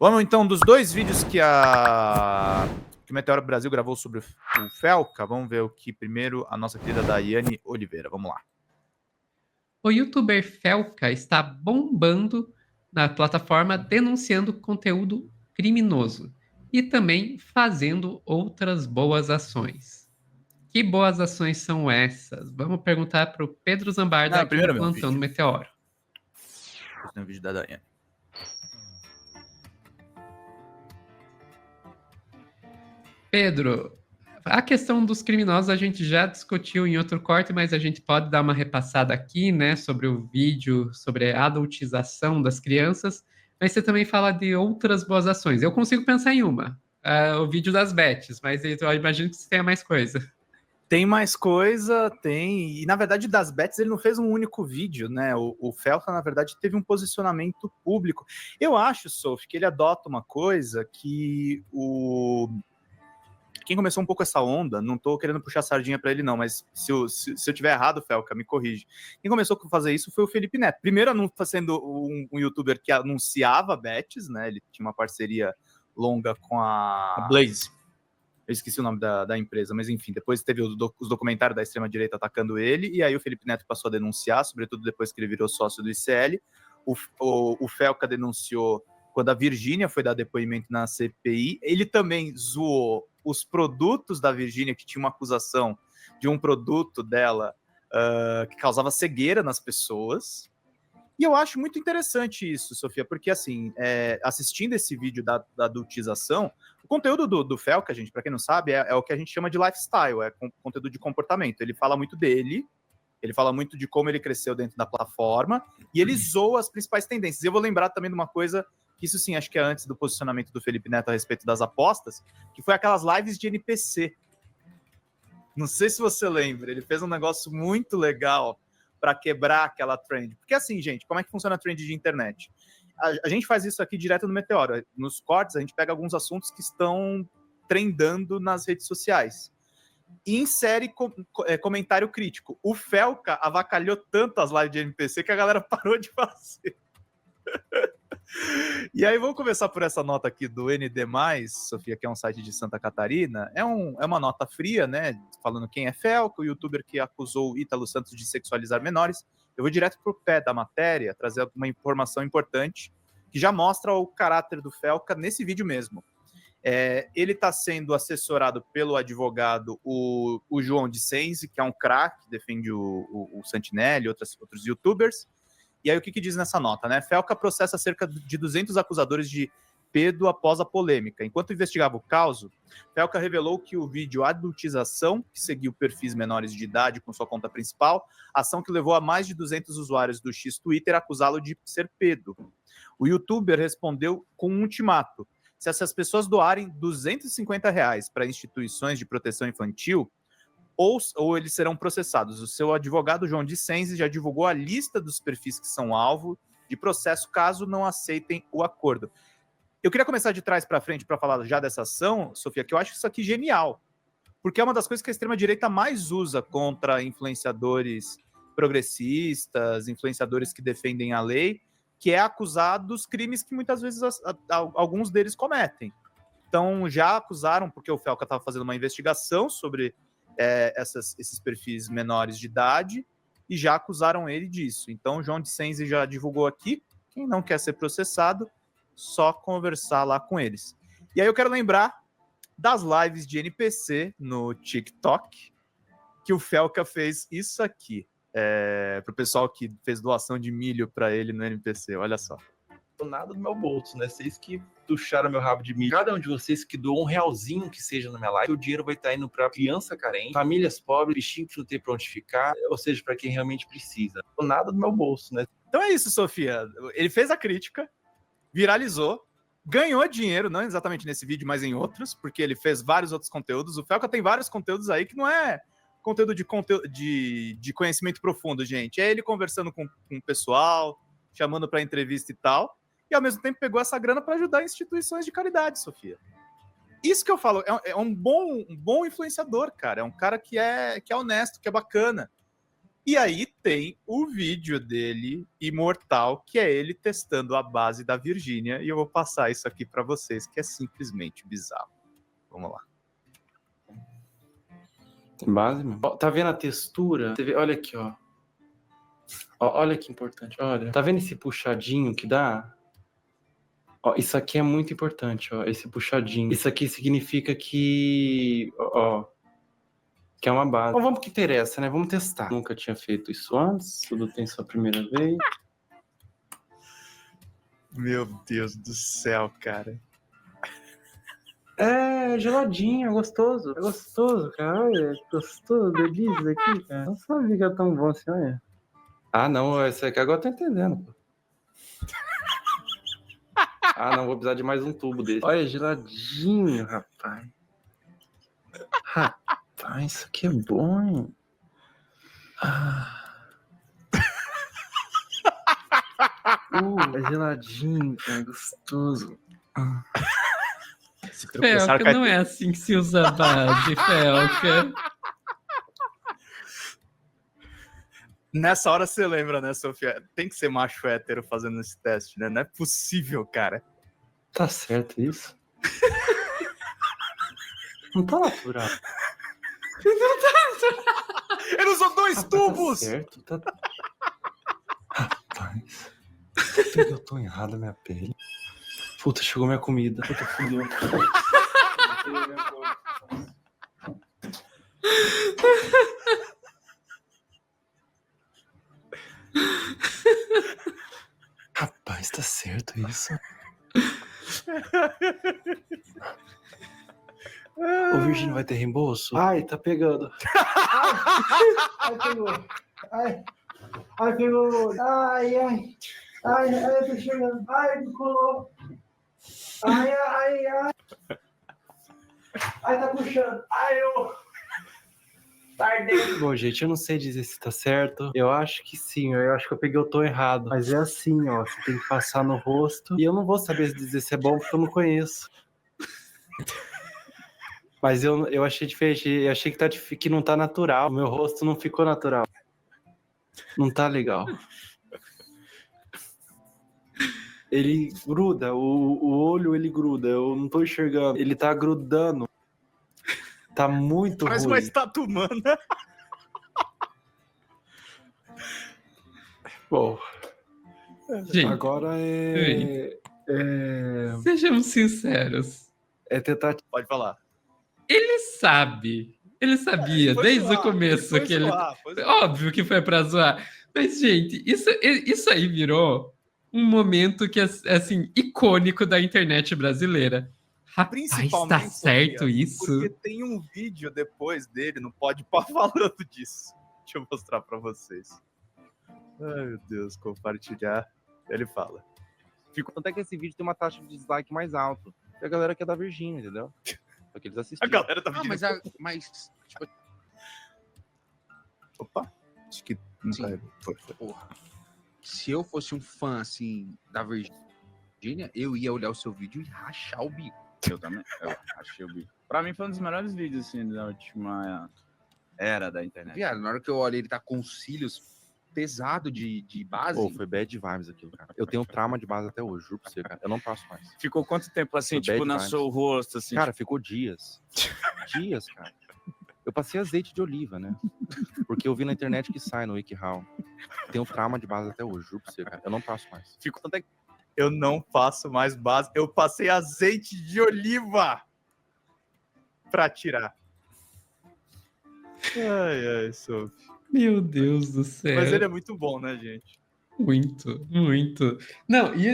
Vamos então dos dois vídeos que o Meteoro Brasil gravou sobre o Felca. Vamos ver o que primeiro a nossa querida Daiane Oliveira. Vamos lá. O youtuber Felca está bombando na plataforma denunciando conteúdo criminoso e também fazendo outras boas ações. Que boas ações são essas? Vamos perguntar para o Pedro Zambarda aqui no Plantão do Meteoro. Esse é o vídeo da Daiane. Pedro, a questão dos criminosos a gente já discutiu em outro corte, mas a gente pode dar uma repassada aqui, né, sobre o vídeo, sobre a adultização das crianças, mas você também fala de outras boas ações. Eu consigo pensar em uma, o vídeo das bets, mas eu imagino que você tenha mais coisa. Tem mais coisa, tem. E na verdade, das bets, ele não fez um único vídeo, né? O Felca, na verdade, teve um posicionamento público. Eu acho, Sophie, que ele adota uma coisa que quem começou um pouco essa onda, não tô querendo puxar sardinha para ele não, mas se eu tiver errado, Felca, me corrige. Quem começou a fazer isso foi o Felipe Neto. Primeiro, sendo um youtuber que anunciava bets, né? Ele tinha uma parceria longa com a Blaze. Eu esqueci o nome da empresa, mas enfim, depois teve os documentários da extrema-direita atacando ele, e aí o Felipe Neto passou a denunciar, sobretudo depois que ele virou sócio do ICL. O Felca denunciou quando a Virgínia foi dar depoimento na CPI. Ele também zoou os produtos da Virgínia, que tinha uma acusação de um produto dela que causava cegueira nas pessoas. E eu acho muito interessante isso, Sofia, porque assim, assistindo esse vídeo da adultização, o conteúdo do Felca, gente, para quem não sabe, é o que a gente chama de lifestyle, é conteúdo de comportamento. Ele fala muito dele, ele fala muito de como ele cresceu dentro da plataforma, e ele zoa as principais tendências. E eu vou lembrar também de uma coisa, que isso sim, acho que é antes do posicionamento do Felipe Neto a respeito das apostas, que foi aquelas lives de NPC. Não sei se você lembra, ele fez um negócio muito legal para quebrar aquela trend. Porque assim, gente, como é que funciona a trend de internet? A gente faz isso aqui direto no Meteoro. Nos cortes, a gente pega alguns assuntos que estão trendando nas redes sociais e insere comentário crítico. O Felca avacalhou tanto as lives de NPC que a galera parou de fazer. E aí, vamos começar por essa nota aqui do ND+, Sofia, que é um site de Santa Catarina. É uma nota fria, né? Falando quem é Felca, o youtuber que acusou o Ítalo Santos de sexualizar menores. Eu vou direto pro pé da matéria, trazer uma informação importante que já mostra o caráter do Felca nesse vídeo mesmo. Ele está sendo assessorado pelo advogado o João de Senzi, que é um craque, defende o Santinelli e outros youtubers. E aí o que diz nessa nota, né? Felca processa cerca de 200 acusadores de pedo após a polêmica. Enquanto investigava o caso, Felca revelou que o vídeo Adultização, que seguiu perfis menores de idade com sua conta principal, ação que levou a mais de 200 usuários do X Twitter a acusá-lo de ser pedo. O youtuber respondeu com um ultimato. Se essas pessoas doarem R$250 para instituições de proteção infantil, ou eles serão processados. O seu advogado, João de Senzi, já divulgou a lista dos perfis que são alvo de processo caso não aceitem o acordo. Eu queria começar de trás para frente para falar já dessa ação, Sofia, que eu acho isso aqui genial, porque é uma das coisas que a extrema-direita mais usa contra influenciadores progressistas, influenciadores que defendem a lei, que é acusar dos crimes que muitas vezes alguns deles cometem. Então, já acusaram, porque o Felca estava fazendo uma investigação sobre esses perfis menores de idade, e já acusaram ele disso. Então, o João de Senzi já divulgou aqui. Quem não quer ser processado, só conversar lá com eles. E aí eu quero lembrar das lives de NPC no TikTok, que o Felca fez isso aqui, para o pessoal que fez doação de milho para ele no NPC. Olha só. Nada do meu bolso, né? Vocês que puxaram meu rabo de milho. Cada um de vocês que doou R$1 que seja na minha live, o dinheiro vai estar indo para criança carente, famílias pobres, bichinho que não tem para onde ficar, ou seja, para quem realmente precisa. Nada do meu bolso, né? Então é isso, Sofia. Ele fez a crítica, viralizou, ganhou dinheiro, não exatamente nesse vídeo, mas em outros, porque ele fez vários outros conteúdos. O Felca tem vários conteúdos aí que não é conteúdo de conhecimento profundo, gente. É ele conversando com o pessoal, chamando para entrevista e tal. E, ao mesmo tempo, pegou essa grana para ajudar instituições de caridade, Sofia. Isso que eu falo, é um bom influenciador, cara. É um cara que é honesto, que é bacana. E aí tem o vídeo dele, imortal, que é ele testando a base da Virgínia. E eu vou passar isso aqui para vocês, que é simplesmente bizarro. Vamos lá. Tem base, mano? Ó, tá vendo a textura? Você vê, olha aqui, ó. Olha que importante, olha. Tá vendo esse puxadinho que dá? Ó, isso aqui é muito importante, ó. Esse puxadinho. Isso aqui significa que... Ó, que é uma base. Então vamos pro que interessa, né? Vamos testar. Nunca tinha feito isso antes. Tudo tem sua primeira vez. Meu Deus do céu, cara. É geladinho, é gostoso. É gostoso, cara. Olha, gostoso, delícia aqui, cara. Não sabia que é tão bom assim, olha. Ah, não, esse aqui agora eu tô entendendo, pô. Ah, não, vou precisar de mais um tubo desse. Olha, geladinho, rapaz. Rapaz, isso aqui é bom, hein? É geladinho, cara, gostoso. Felca, não é assim que se usa a base, Felca. Nessa hora você lembra, né, Sofia? Tem que ser macho hétero fazendo esse teste, né? Não é possível, cara. Tá certo isso? Não tá natural. Ele usou 2 tubos! Tá certo, tá... Rapaz, será que eu tô errado na minha pele? Puta, chegou minha comida. Puta, fudeu. Rapaz, tá certo isso? Ô, Virgínia, vai ter reembolso? Ai, tá pegando. Ai, pegou. Ai, pegou. Ai, tô chegando. Ai, não colou. Ai. Ai, tá puxando. Ai, eu... Tardei. Bom, gente, eu não sei dizer se tá certo. Eu acho que sim, eu acho que eu peguei o tom errado. Mas é assim, ó, você tem que passar no rosto. E eu não vou saber dizer se é bom porque eu não conheço. Mas eu achei diferente, eu achei que não tá natural. O meu rosto não ficou natural. Não tá legal. Ele gruda, o olho ele gruda, eu não tô enxergando. Ele tá grudando. Tá muito Parece ruim. uma estátua humana. Bom, Gente, agora sejamos sinceros. é tentar... Pode falar. Ele sabia Foi desde zoar, o começo foi que ele... zoar, foi zoar. Óbvio que foi pra zoar. Mas, gente, isso aí virou um momento que é, assim, icônico da internet brasileira. Rapaz, tá certo, Sofia, isso? Porque tem um vídeo depois dele no Podpah falando disso. Deixa eu mostrar pra vocês. Ai, meu Deus, compartilhar. Ele fala. Tanto é que esse vídeo tem uma taxa de dislike mais alta. E a galera que é da Virgínia, entendeu? Porque eles A assistiram. galera tá pedindo... Mas tipo, Opa, acho que não Sim. tá... Foi. porra, se eu fosse um fã, assim, da Virgínia, eu ia olhar o seu vídeo e rachar o bico. Eu também. Eu achei o bico. Pra mim foi um dos melhores vídeos, assim, da última era da internet. Viado, na hora que eu olhei, ele tá com os cílios pesado de base. Pô, foi bad vibes aquilo, cara. Eu tenho trauma de base até hoje, juro pra você, cara. Eu não passo mais. Ficou quanto tempo, assim, Foi tipo, bad no vibes. seu rosto, assim? Cara, ficou dias. Dias, cara. Eu passei azeite de oliva, né? Porque eu vi na internet que sai no WikiHow. Tenho trauma de base até hoje, juro pra você, cara. Eu não passo mais. Ficou tanto é que eu não passo mais base. Eu passei azeite de oliva pra tirar. Ai, Sophie. Meu Deus do céu. Mas ele é muito bom, né, gente? Muito, muito. Não, e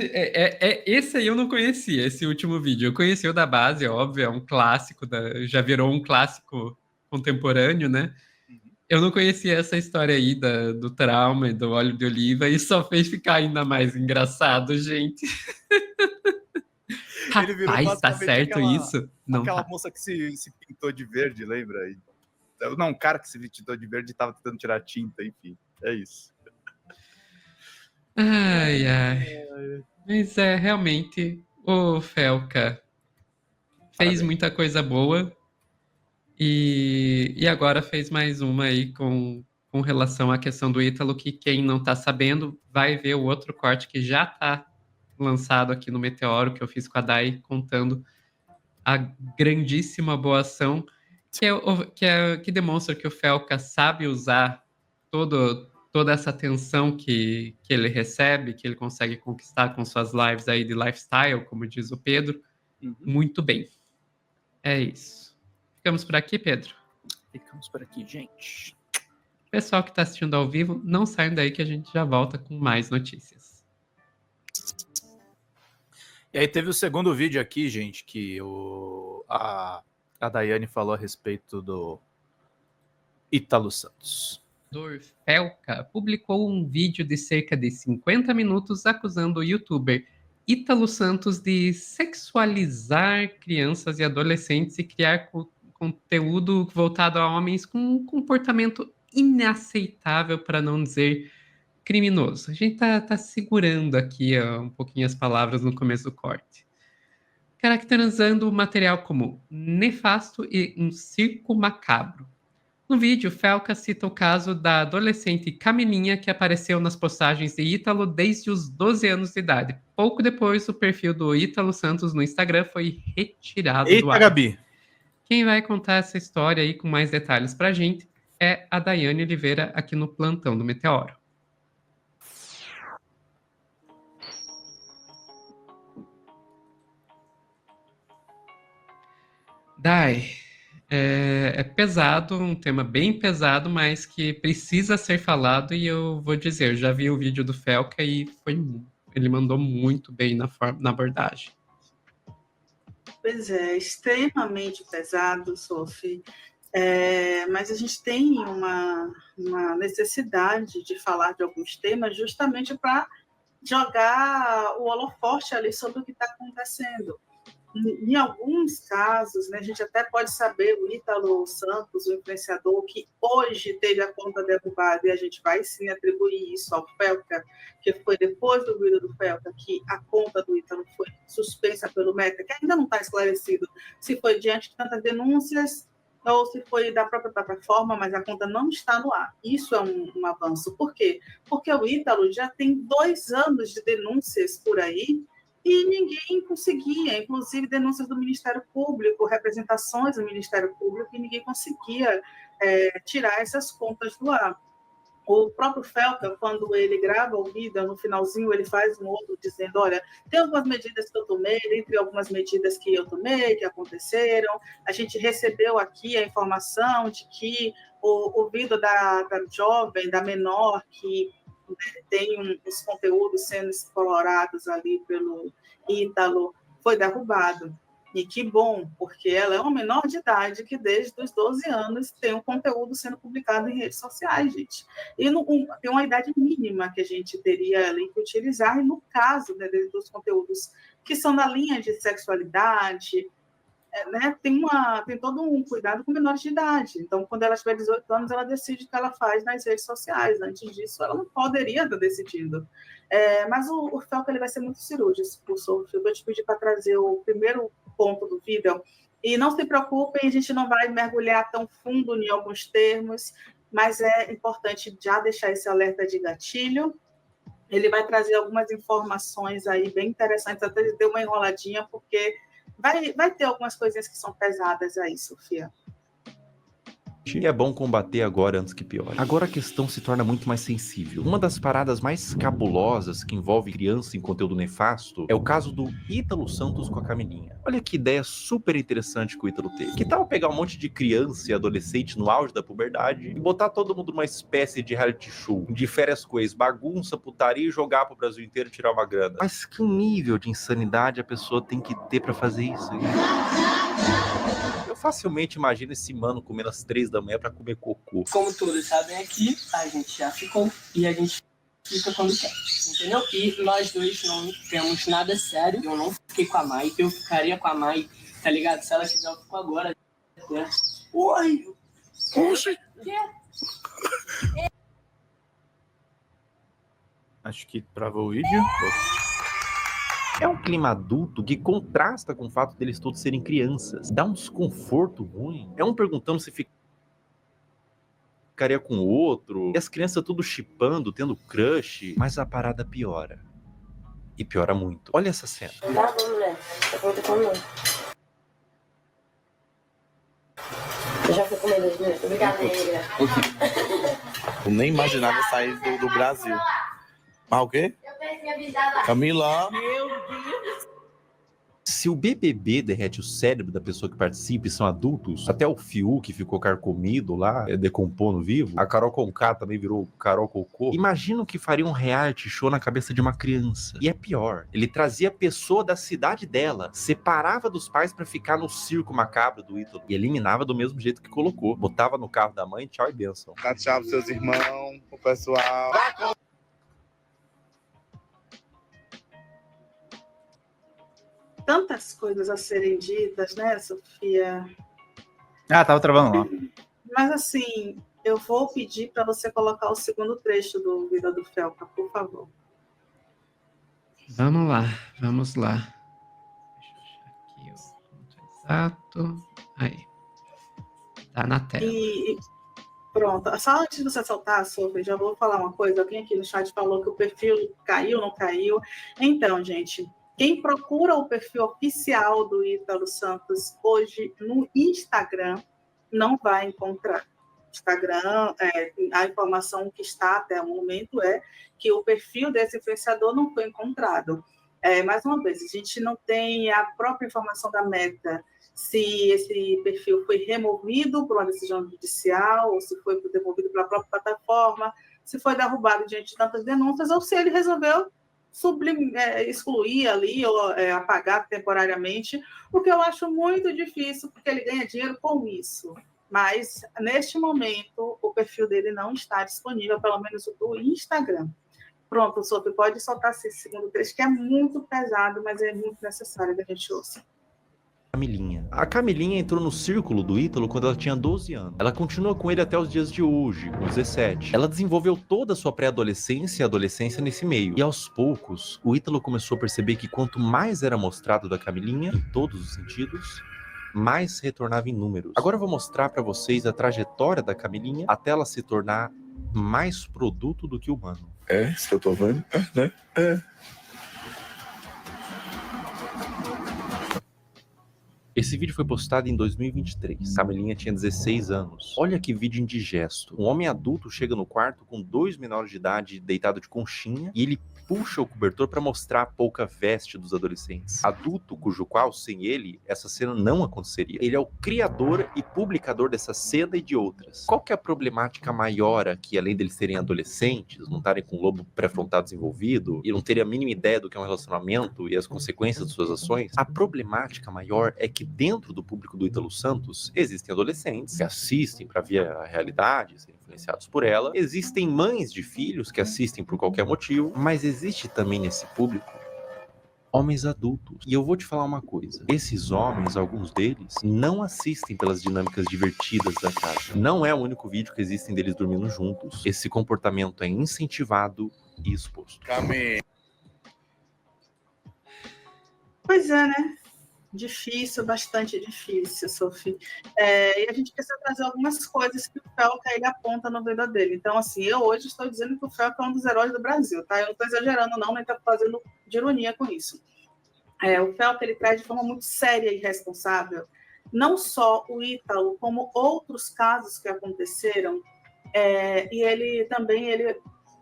esse aí eu não conhecia, esse último vídeo. Eu conheci o da base, óbvio, é um clássico, já virou um clássico contemporâneo, né? Eu não conhecia essa história aí do trauma e do óleo de oliva e só fez ficar ainda mais engraçado, gente. Ele virou Rapaz, tá basicamente certo isso? Não Aquela tá. moça que se pintou de verde, lembra? Não, um cara que se pintou de verde e tava tentando tirar tinta, enfim. É isso. Ai. Mas realmente, o Felca fez muita coisa boa e agora fez mais uma aí com com relação à questão do Ítalo, que quem não tá sabendo vai ver o outro corte que já tá lançado aqui no Meteoro, que eu fiz com a Dai, contando a grandíssima boa ação, que demonstra que o Felca sabe usar toda essa atenção que ele recebe, que ele consegue conquistar com suas lives aí de lifestyle, como diz o Pedro, muito bem. É isso. Ficamos por aqui, Pedro? Ficamos por aqui, gente. Pessoal que está assistindo ao vivo, não saiam daí que a gente já volta com mais notícias. E aí teve o segundo vídeo aqui, gente, que a Daiane falou a respeito do Ítalo Santos. O Felca publicou um vídeo de cerca de 50 minutos acusando o youtuber Ítalo Santos de sexualizar crianças e adolescentes e criar conteúdo voltado a homens com um comportamento inaceitável, para não dizer criminoso. A gente tá segurando aqui um pouquinho as palavras no começo do corte. Caracterizando o material como nefasto e um circo macabro. No vídeo, Felca cita o caso da adolescente Camilinha, que apareceu nas postagens de Ítalo desde os 12 anos de idade. Pouco depois, o perfil do Ítalo Santos no Instagram foi retirado do ar. Gabi! Quem vai contar essa história aí com mais detalhes pra gente é a Daiane Oliveira, aqui no Plantão do Meteoro. Dai, é pesado, um tema bem pesado, mas que precisa ser falado, e eu vou dizer, já vi o vídeo do Felca e ele mandou muito bem na abordagem. Pois é, extremamente pesado, Sophie, mas a gente tem uma necessidade de falar de alguns temas justamente para jogar o holofote ali sobre o que está acontecendo. Em alguns casos, né, a gente até pode saber o Ítalo Santos, o influenciador, que hoje teve a conta derrubada, e a gente vai sim atribuir isso ao Felca, que foi depois do vídeo do Felca que a conta do Ítalo foi suspensa pelo Meta, que ainda não está esclarecido se foi diante de tantas denúncias ou se foi da própria plataforma, mas a conta não está no ar. Isso é um avanço. Por quê? Porque o Ítalo já tem 2 anos de denúncias por aí, e ninguém conseguia, inclusive denúncias do Ministério Público, representações do Ministério Público, e ninguém conseguia tirar essas contas do ar. O próprio Felca, quando ele grava o vídeo, no finalzinho ele faz um outro dizendo, olha, tem algumas medidas que eu tomei, entre algumas medidas que eu tomei, que aconteceram, a gente recebeu aqui a informação de que o vídeo da jovem, da menor, que tem os conteúdos sendo explorados ali pelo Ítalo, foi derrubado. E que bom, porque ela é uma menor de idade que desde os 12 anos tem um conteúdo sendo publicado em redes sociais, gente. E tem uma idade mínima que a gente teria ali que utilizar, e no caso, né, dos conteúdos que são na linha de sexualidade, né, tem todo um cuidado com menores de idade. Então, quando ela tiver 18 anos, ela decide o que ela faz nas redes sociais. Antes disso, ela não poderia estar decidindo. Mas o Felca ele vai ser muito cirúrgico, Sophie. Eu vou te pedir para trazer o primeiro ponto do vídeo. E não se preocupem, a gente não vai mergulhar tão fundo em alguns termos, mas é importante já deixar esse alerta de gatilho. Ele vai trazer algumas informações aí bem interessantes, até de ter uma enroladinha, porque vai ter algumas coisinhas que são pesadas aí, Sofia. E é bom combater agora antes que piore. Agora a questão se torna muito mais sensível. Uma das paradas mais cabulosas que envolve criança em conteúdo nefasto é o caso do Ítalo Santos com a Camilinha. Olha que ideia super interessante que o Ítalo teve. Que tal pegar um monte de criança e adolescente no auge da puberdade e botar todo mundo numa espécie de reality show, de férias com ex, bagunça, putaria, e jogar pro Brasil inteiro e tirar uma grana? Mas que nível de insanidade a pessoa tem que ter pra fazer isso? Eu facilmente imagino esse mano comendo às 3 da manhã pra comer cocô. Como todos sabem aqui, a gente já ficou e a gente fica quando quer, entendeu? E nós dois não temos nada sério. Eu não fiquei com a Mai, eu ficaria com a Mai, tá ligado? Se ela quiser, eu fico agora. Oi! Oxe! Acho que travou o vídeo. É um clima adulto que contrasta com o fato deles todos serem crianças. Dá um desconforto ruim. É um perguntando se fica... ficaria com outro, e as crianças tudo chipando, tendo crush, mas a parada piora. E piora muito. Olha essa cena. Tá bom, mulher. Eu vou te comer. Eu já fui comer 2 minutos. Obrigada, negra. Eu nem imaginava sair do Brasil. Mas o quê? Camila. Meu Deus. Se o BBB derrete o cérebro da pessoa que participa e são adultos, até o Fiuk que ficou carcomido lá, decompondo vivo, a Carol Conká também virou Carol Cocô. Imagina o que faria um reality show na cabeça de uma criança. E é pior, ele trazia a pessoa da cidade dela, separava dos pais pra ficar no circo macabro do Ítalo e eliminava do mesmo jeito que colocou. Botava no carro da mãe, tchau e bênção. Dá tchau pros seus irmãos, pro pessoal. Tantas coisas a serem ditas, né, Sofia? Ah, tava travando lá. Mas assim, eu vou pedir para você colocar o segundo trecho do Vida do Felca, por favor. Vamos lá, vamos lá. Deixa eu achar aqui o ponto exato. Aí. Tá na tela. E pronto. Só antes de você soltar, Sofia, já vou falar uma coisa. Alguém aqui no chat falou que o perfil caiu, não caiu. Então, gente, quem procura o perfil oficial do Ítalo Santos hoje no Instagram não vai encontrar. Instagram, a informação que está até o momento é que o perfil desse influenciador não foi encontrado. Mais uma vez, a gente não tem a própria informação da Meta, se esse perfil foi removido por uma decisão judicial, ou se foi devolvido pela própria plataforma, se foi derrubado diante de tantas denúncias, ou se ele resolveu excluir ali ou apagar temporariamente, o que eu acho muito difícil, porque ele ganha dinheiro com isso. Mas, neste momento, o perfil dele não está disponível, pelo menos o do Instagram. Pronto, Sophie, pode soltar esse segundo trecho, que é muito pesado, mas é muito necessário que a gente ouça. Camilinha. A Camilinha entrou no círculo do Ítalo quando ela tinha 12 anos. Ela continua com ele até os dias de hoje, com 17. Ela desenvolveu toda a sua pré-adolescência e adolescência nesse meio. E aos poucos, o Ítalo começou a perceber que quanto mais era mostrado da Camilinha, em todos os sentidos, mais retornava em números. Agora eu vou mostrar pra vocês a trajetória da Camilinha até ela se tornar mais produto do que humano. É, isso que eu tô vendo, né? Esse vídeo foi postado em 2023. Camilinha tinha 16 anos. Olha que vídeo indigesto. Um homem adulto chega no quarto com 2 menores de idade deitado de conchinha e ele puxa o cobertor para mostrar a pouca veste dos adolescentes. Adulto cujo qual, sem ele, essa cena não aconteceria. Ele é o criador e publicador dessa cena e de outras. Qual que é a problemática maior aqui, além deles serem adolescentes, não estarem com o lobo pré-frontal desenvolvido e não terem a mínima ideia do que é um relacionamento e as consequências de suas ações? A problemática maior é que dentro do público do Ítalo Santos existem adolescentes que assistem para ver a realidade, serem influenciados por ela. Existem mães de filhos que assistem por qualquer motivo, mas existe também nesse público homens adultos. E eu vou te falar uma coisa. Esses homens, alguns deles, não assistem pelas dinâmicas divertidas da casa. Não é o único vídeo que existem deles dormindo juntos. Esse comportamento é incentivado e exposto. Pois é, né? Difícil, bastante difícil, Sophie. E a gente precisa trazer algumas coisas que o Felca ele aponta na vida dele. Então, assim, eu hoje estou dizendo que o Felca é um dos heróis do Brasil, tá? Eu não estou exagerando, não, nem estou fazendo de ironia com isso. O Felca ele traz de forma muito séria e responsável, não só o Ítalo, como outros casos que aconteceram. E ele também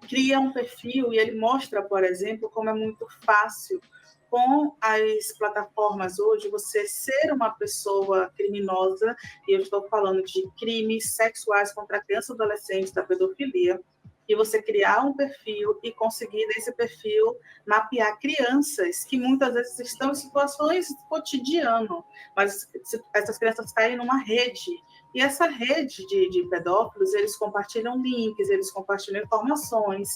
cria um perfil e ele mostra, por exemplo, como é muito fácil com as plataformas hoje, você ser uma pessoa criminosa, e eu estou falando de crimes sexuais contra crianças e adolescentes, da pedofilia, e você criar um perfil e conseguir, nesse perfil, mapear crianças que muitas vezes estão em situações cotidianas, mas essas crianças caem numa rede, e essa rede de pedófilos, eles compartilham links, eles compartilham informações,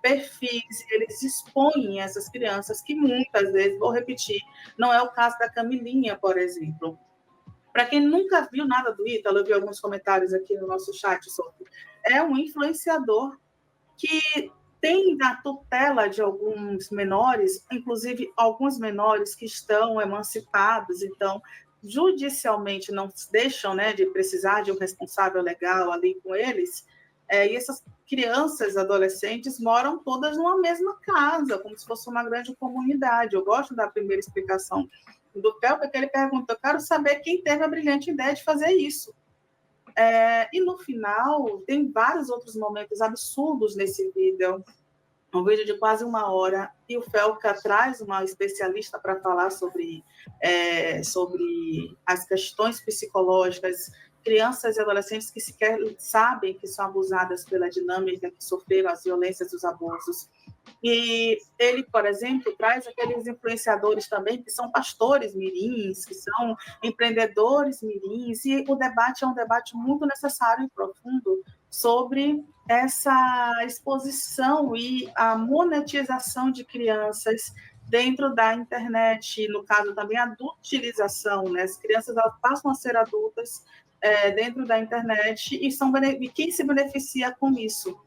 perfis, eles expõem essas crianças que muitas vezes, vou repetir, não é o caso da Camilinha, por exemplo. Para quem nunca viu nada do Ítalo, eu vi alguns comentários aqui no nosso chat sobre, é um influenciador que tem a tutela de alguns menores, inclusive alguns menores que estão emancipados, então judicialmente não deixam, né, de precisar de um responsável legal ali com eles, E essas crianças, adolescentes, moram todas numa mesma casa, como se fosse uma grande comunidade. Eu gosto da primeira explicação do Felca, que ele pergunta, eu quero saber quem teve a brilhante ideia de fazer isso. E no final, tem vários outros momentos absurdos nesse vídeo, um vídeo de quase 1 hora, e o Felca traz uma especialista para falar sobre as questões psicológicas, crianças e adolescentes que sequer sabem que são abusadas pela dinâmica, que sofreram as violências e os abusos. E ele, por exemplo, traz aqueles influenciadores também que são pastores mirins, que são empreendedores mirins, e o debate é um debate muito necessário e profundo sobre essa exposição e a monetização de crianças dentro da internet, no caso também a adultilização, né? As crianças elas passam a ser adultas dentro da internet e quem se beneficia com isso?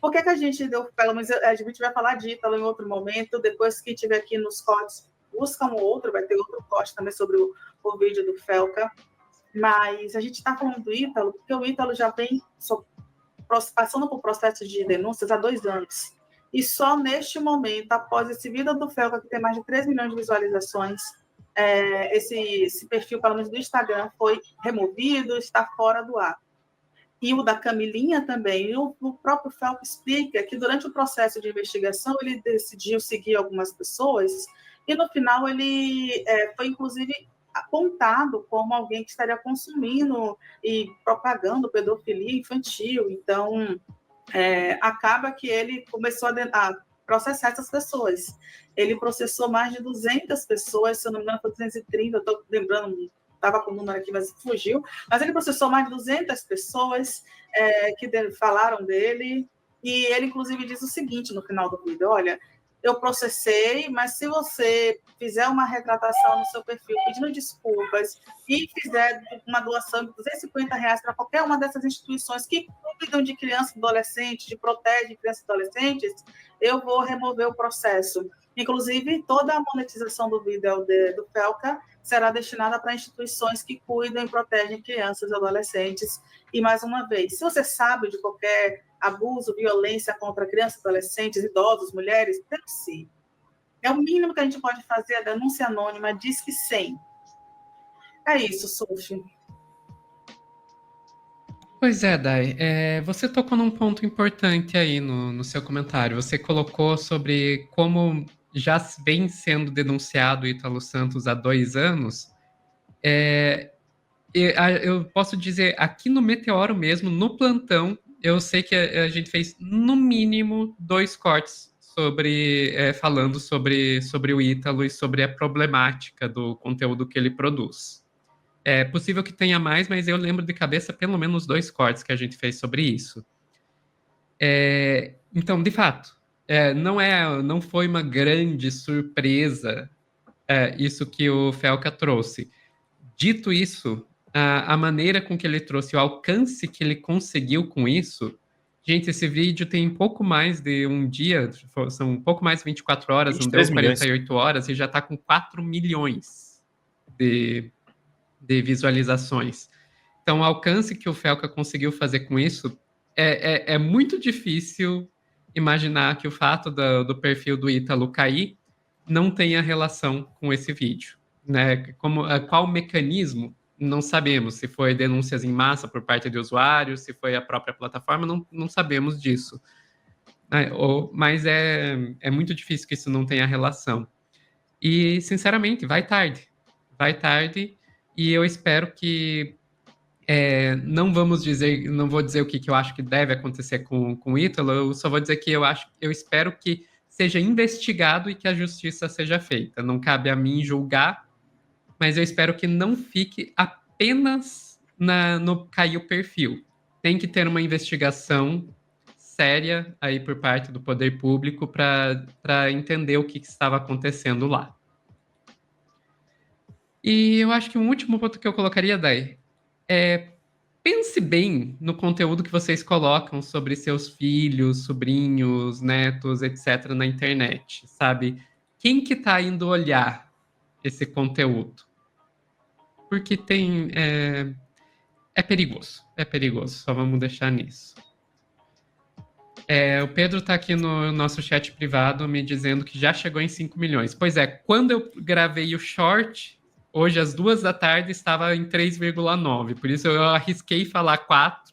Por que a gente deu, pelo menos a gente vai falar de Ítalo em outro momento, depois que tiver aqui nos cortes, busca um outro, vai ter outro corte também sobre o vídeo do Felca, mas a gente está falando do Ítalo, porque o Ítalo já vem passando por processos de denúncias há 2 anos, e só neste momento, após esse vídeo do Felca, que tem mais de 3 milhões de visualizações, esse perfil, pelo menos do Instagram, foi removido, está fora do ar. E o da Camilinha também. E o próprio Felca explica que durante o processo de investigação ele decidiu seguir algumas pessoas e no final ele foi inclusive apontado como alguém que estaria consumindo e propagando pedofilia infantil. Então, acaba que ele começou a processar essas pessoas. Ele processou mais de 200 pessoas, se eu não me engano foi 230, eu estou lembrando, estava com o número aqui, mas fugiu. Mas ele processou mais de 200 pessoas que falaram dele, e ele, inclusive, diz o seguinte no final do vídeo, olha, eu processei, mas se você fizer uma retratação no seu perfil pedindo desculpas e fizer uma doação de R$250 para qualquer uma dessas instituições que cuidam de crianças e adolescentes, de protegem crianças e adolescentes, eu vou remover o processo. Inclusive, toda a monetização do vídeo do Felca será destinada para instituições que cuidam e protegem crianças e adolescentes. E, mais uma vez, se você sabe de qualquer abuso, violência contra crianças, adolescentes, idosos, mulheres, denuncie. É o mínimo que a gente pode fazer, a denúncia anônima, diz que 100. É isso, Sophie. Pois é, Dai. Você tocou num ponto importante aí no seu comentário. Você colocou sobre como já vem sendo denunciado o Ítalo Santos há 2 anos. Eu posso dizer, aqui no Meteoro mesmo, no plantão, eu sei que a gente fez, no mínimo, 2 cortes falando sobre o Ítalo e sobre a problemática do conteúdo que ele produz. É possível que tenha mais, mas eu lembro de cabeça pelo menos 2 cortes que a gente fez sobre isso. Então, de fato, não foi uma grande surpresa isso que o Felca trouxe. Dito isso, a maneira com que ele trouxe, o alcance que ele conseguiu com isso, gente, esse vídeo tem pouco mais de um dia, são um pouco mais de 24 horas, não deu 48 horas, e já está com 4 milhões de visualizações. Então, o alcance que o Felca conseguiu fazer com isso é muito difícil imaginar que o fato do perfil do Ítalo cair não tenha relação com esse vídeo. Né? Qual mecanismo? Não sabemos. Se foi denúncias em massa por parte de usuários, se foi a própria plataforma, não sabemos disso. Mas é muito difícil que isso não tenha relação. E, sinceramente, vai tarde. Vai tarde. E eu espero que não vou dizer o que eu acho que deve acontecer com o Ítalo, eu só vou dizer que eu espero que seja investigado e que a justiça seja feita. Não cabe a mim julgar, mas eu espero que não fique apenas no cair o perfil. Tem que ter uma investigação séria aí por parte do poder público para entender o que estava acontecendo lá. E eu acho que um último ponto que eu colocaria, Dai, pense bem no conteúdo que vocês colocam sobre seus filhos, sobrinhos, netos, etc. na internet, sabe? Quem que tá indo olhar esse conteúdo? Porque é perigoso, só vamos deixar nisso. O Pedro tá aqui no nosso chat privado me dizendo que já chegou em 5 milhões. Pois é, quando eu gravei o short, hoje às 2 da tarde, estava em 3,9. Por isso eu arrisquei falar 4,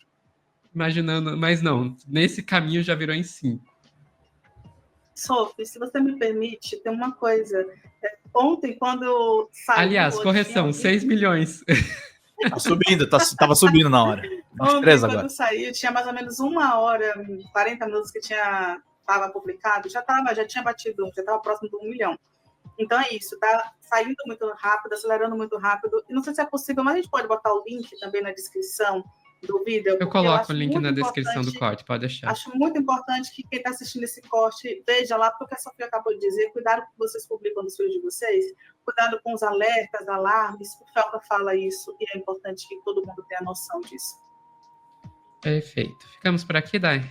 imaginando, mas não, nesse caminho já virou em 5. Sophie, se você me permite, tem uma coisa. Ontem, quando saiu... Aliás, correção, 6 milhões. Tá subindo, tava subindo na hora. 23 Ontem, agora. quando saiu, tinha mais ou menos 1 hora, 40 minutos que estava publicado, já tinha batido, já estava próximo de 1 milhão. Então é isso, tá saindo muito rápido, acelerando muito rápido. E não sei se é possível, mas a gente pode botar o link também na descrição do vídeo. Eu coloco o link na descrição do corte, pode deixar. Acho muito importante que quem está assistindo esse corte veja lá, porque a Sofia acabou de dizer, cuidado com o que vocês publicam nos vídeos de vocês, cuidado com os alertas, alarmes, o Felca fala isso, e é importante que todo mundo tenha noção disso. Perfeito. Ficamos por aqui, Dai?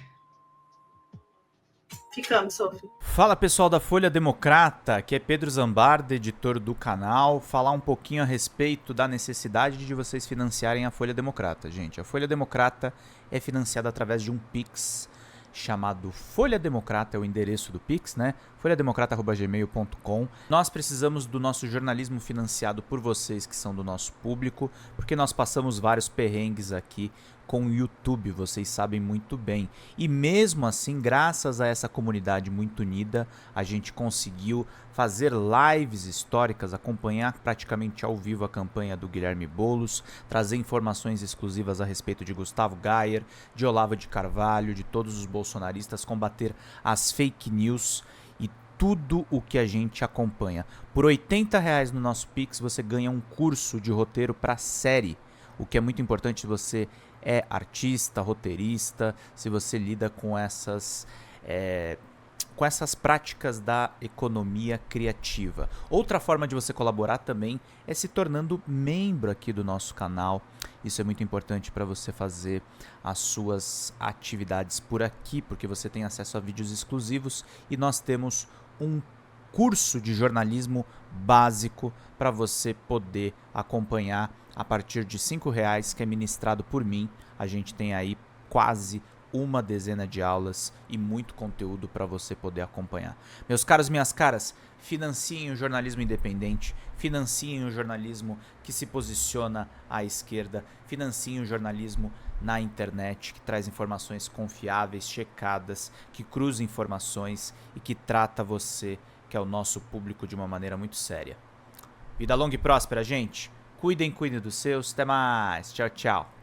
Ficamos, Sophie. Fala pessoal da Folha Democrata, aqui é Pedro Zambarda, editor do canal, falar um pouquinho a respeito da necessidade de vocês financiarem a Folha Democrata, gente. A Folha Democrata é financiada através de um Pix chamado Folha Democrata, é o endereço do Pix, né? folhademocrata@gmail.com. Nós precisamos do nosso jornalismo financiado por vocês que são do nosso público, porque nós passamos vários perrengues aqui com o YouTube, vocês sabem muito bem. E mesmo assim, graças a essa comunidade muito unida, a gente conseguiu fazer lives históricas, acompanhar praticamente ao vivo a campanha do Guilherme Boulos, trazer informações exclusivas a respeito de Gustavo Gayer, de Olavo de Carvalho, de todos os bolsonaristas, combater as fake news e tudo o que a gente acompanha. Por R$80 no nosso Pix, você ganha um curso de roteiro para série, o que é muito importante se você é artista, roteirista, se você lida com essas práticas da economia criativa. Outra forma de você colaborar também é se tornando membro aqui do nosso canal. Isso é muito importante para você fazer as suas atividades por aqui, porque você tem acesso a vídeos exclusivos e nós temos um curso de jornalismo básico para você poder acompanhar a partir de R$5, que é ministrado por mim. A gente tem aí quase uma dezena de aulas e muito conteúdo para você poder acompanhar. Meus caros, minhas caras, financiem o jornalismo independente, financiem o jornalismo que se posiciona à esquerda, financiem o jornalismo na internet, que traz informações confiáveis, checadas, que cruza informações e que trata você, que é o nosso público, de uma maneira muito séria. Vida longa e próspera, gente. Cuidem dos seus. Até mais. Tchau, tchau.